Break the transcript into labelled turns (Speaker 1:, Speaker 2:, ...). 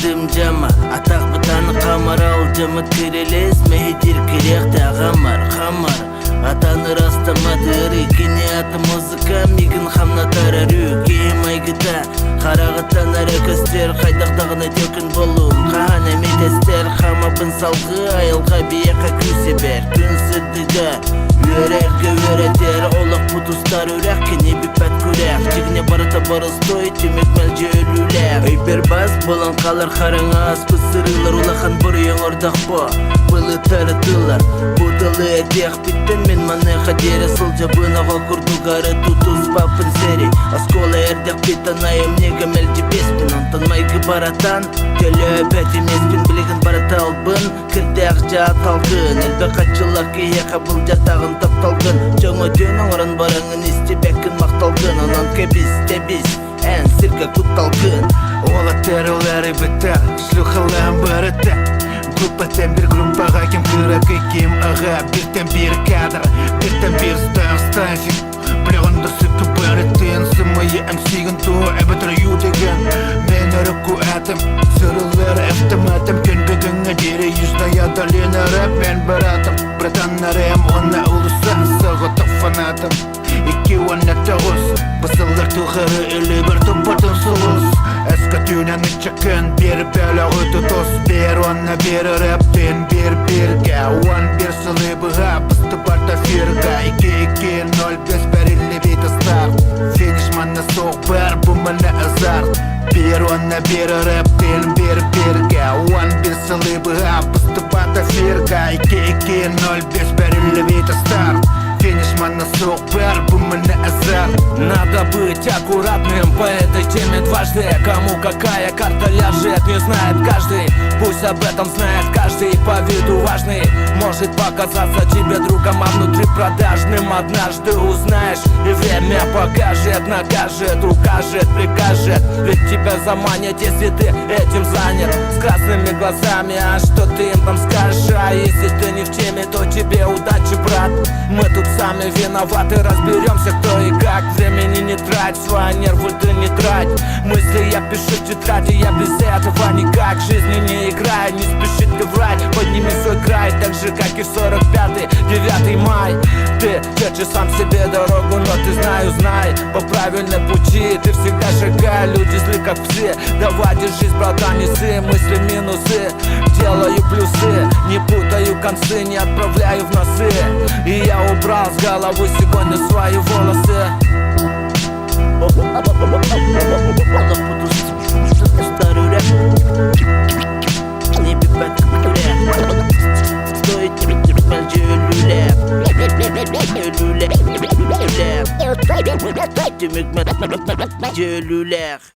Speaker 1: Ылым жама, атақ бұтаны қамар алжамы керелес, мәйдер керек тағамар, қамар. Атаны растамадыр, екені аты музыка, мигін қамнатар әрі, кейім айгыда. Қарағыттан әрі көстер, қайдақтағына төкін болуын, қаған әметестер, қамабын салғы, айылға бияқа күсе бәр, күн сырдыға. Өрерге өретер, олық бұтыстар өрәк, кені біпәт көрәк, жігіне барыта барыстой, түмек мәлже өліләк. Өйбер бас, болан қалар қараңа ас, бұсырылар, олақан бұрыяң ордақ по, бұлы тарытылар, бұдылы әдеқ біттен мен маны қадері сыл жабынаға күрдуғары тұтыз бапын сәрі. Аскола әрдек біттен айым неге мәлже беспін, антан майғы баратан, төлі өбәт емеспін, білігін барата албын, кірдәқ жат алғын, әлбі қатшылақ кейе қабыл жатағын тапталғын, жоңы дөнің орын бараңын істебәкін мақталғын, анан кәбіз, ән сіргі құтталғын.
Speaker 2: Ола тәрілері бітті, шлюхалан бәрітті, группатен бір группаға кем күрек екем аға, біртен бір кадр, біртен бір стафик, білігінді сүкі бәріттен, сымайы әмсігін туы әбітір ютеген, мен әріку әтім, сұрылыр автоматым, көнбігін әдері юждая долинарып, мен баратым, братаннарым, оны ұлыса, сағытық фанатым, екі оны тағыз, басылар тұғыры үлі бір тұпатын сұлыз, әскі түйнені чықын, бір бәліғі тұтыз, бір оны бір рәптен, бір-бірге, он бір сылы бұға, бұсты барта фирға, 2-2-0-5 бәрілі бейті старт, финиш манна соқ бар, бұл мәні азарт, бір оны бір рәптен, бір-бірге, он бір сылы бұға, бұсты барта фирға, 2-2-0-5 бәрілі бейті старт, финиш манна соқ бар, бұл мәні азарт.
Speaker 3: Надо быть аккуратным по этой теме дважды. Кому какая карта ляжет, не знает каждый. Пусть об этом знает каждый, по виду важный. Может показаться тебе другом, а внутри продажным. Однажды узнаешь, и время покажет, накажет, укажет, прикажет. Ведь тебя заманят, если ты этим занят. С красными глазами, а что ты им там скажешь? А если ты не в теме, то тебе удачи, брат. Мы тут сами виноваты, разберемся кто и как. Времени не трать, свои нервы ты не трать. Мысли я пишу в тетради, я без этого никак. Жизни не играю, не спеши ты врать. Подними свой край, так же как и в 45-й, 9 май. Ты чертишь сам себе дорогу, но ты знай по правильной пути ты всегда шагай, люди злы как все. Давай держись, братан, несы мысли минусы, делаю плюсы, не путаю концы, не отправляю в носы. И я убрал с головы сегодня свои волосы.
Speaker 1: Старый рэп, не бипет куря, стоит тебе мәлже өліләп, түмек мәлже өліләк.